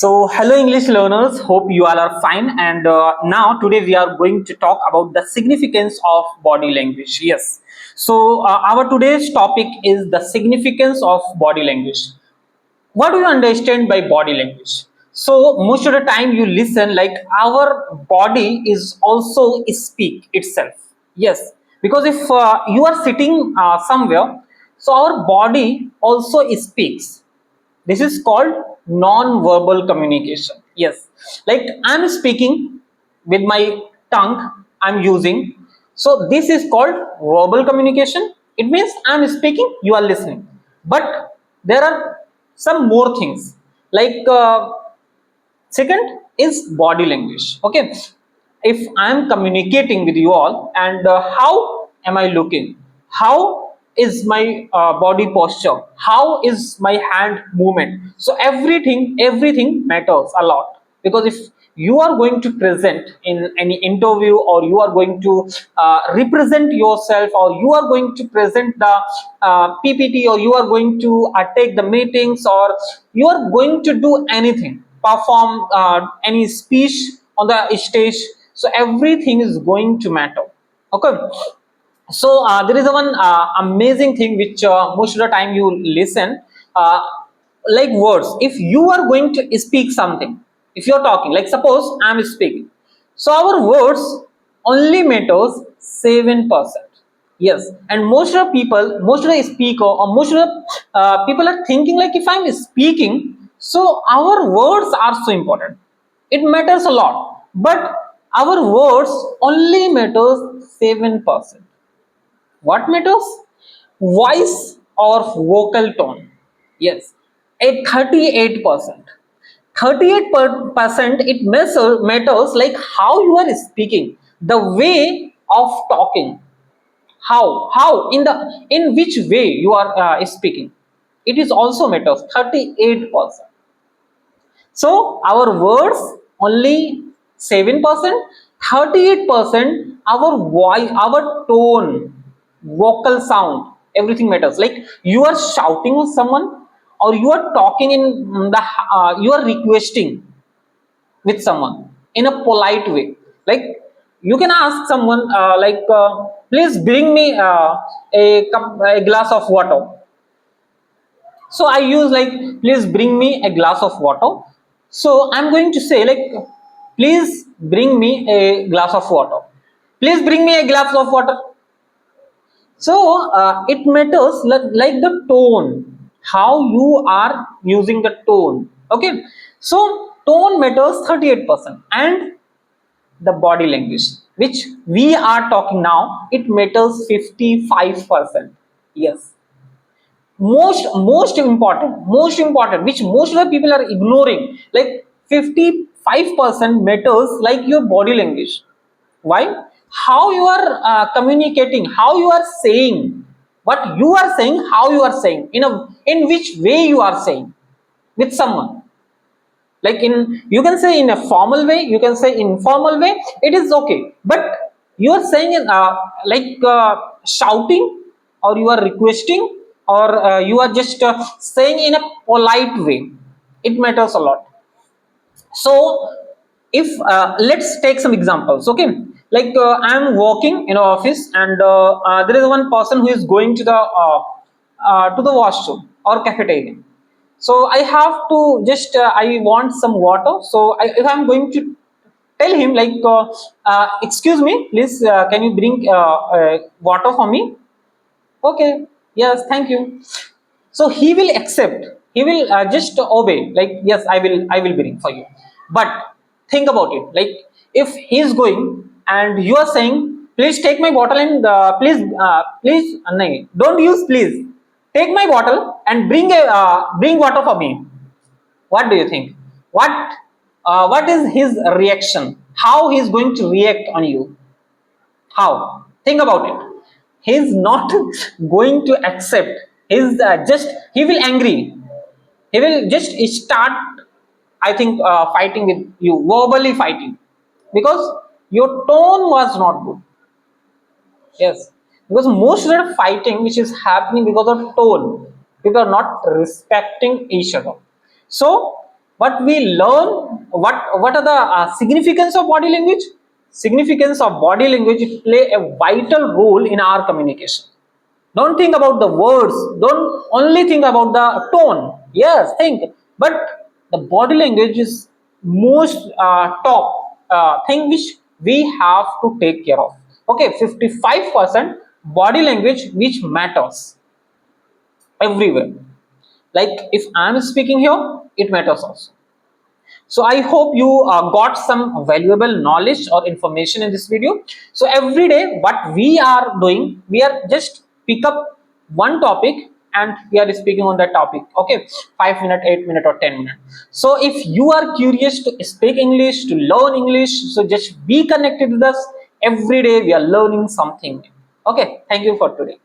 Hello English learners, hope you all are fine. And now today we are going to talk about the significance of body language. Yes. Our today's topic is the significance of body language. What do you understand by body language? So most of the time you listen like our body is also speak itself. Yes, because if you are sitting somewhere, so our body also speaks. This is called non-verbal communication. Yes, like I'm speaking with my tongue, I'm using. So this is called verbal communication. It means I'm speaking, you are listening. But there are some more things like second is body language. Okay, if I'm communicating with you all, and how am I looking? How is my body posture? How is my hand movement? So everything matters a lot, because if you are going to present in any interview, or you are going to represent yourself, or you are going to present the PPT, or you are going to take the meetings, or you are going to do anything, perform any speech on the stage, so everything is going to matter. Okay, so there is one amazing thing which most of the time you listen, uh, like words. If you are going to speak something, if you are talking, like suppose I am speaking, so our words only matters 7%. Yes, and most of the people, most of the speaker, or most of the people are thinking like, if I'm speaking, so our words are so important, it matters a lot, but our words only matters 7%. What matters? Voice or vocal tone. Yes, a 38%. 38% it matters like how you are speaking, the way of talking, how in which way you are speaking. It is also matters 38%. So our words only 7%, 38% our voice, our tone, vocal sound, everything matters. Like you are shouting on someone, or you are talking in the you are requesting with someone in a polite way. Like you can ask someone please bring me a glass of water. So I use like, please bring me a glass of water. So I'm going to say like, please bring me a glass of water. Please bring me a glass of water. So it matters like the tone, how you are using the tone. Okay, so tone matters 38%, and the body language which we are talking now, it matters 55%. Yes, most important, which most of the people are ignoring, like 55% matters, like your body language. Why? How you are communicating, how you are saying, what you are saying, how you are saying, in which way you are saying with someone. Like in, you can say in a formal way, you can say informal way, it is okay, but you are saying in shouting, or you are requesting, or you are just saying in a polite way, it matters a lot. So if let's take some examples. Okay, like I am working in an office, and there is one person who is going to the washroom or cafeteria. So I have to just I want some water. So if I'm going to tell him like excuse me, please can you bring water for me? Okay, yes, thank you. So he will accept, he will just obey, like yes, I will bring for you. But think about it, like if he is going, and you are saying, please take my bottle, and please no, don't use please, take my bottle and bring water for me. What do you think? What is his reaction? How he is going to react on you? How? Think about it. He's not going to accept. He's just, he will angry. He will just start, I think, fighting with you, verbally fighting, because your tone was not good. Yes, because most of the fighting which is happening because of tone, people are not respecting each other. So But we learn what are the significance of body language. Significance of body language, it play a vital role in our communication. Don't think about the words, don't only think about the tone. Yes, think, but the body language is most top thing which we have to take care of. Okay, 55% body language which matters everywhere. Like if I'm speaking here, it matters also. So I hope you got some valuable knowledge or information in this video. So every day what we are doing, we are just pick up one topic and we are speaking on that topic. Okay, 5 minutes, 8 minutes, or 10 minutes. So if you are curious to speak English, to learn English, so just be connected with us. Every day we are learning something. Okay, thank you for today.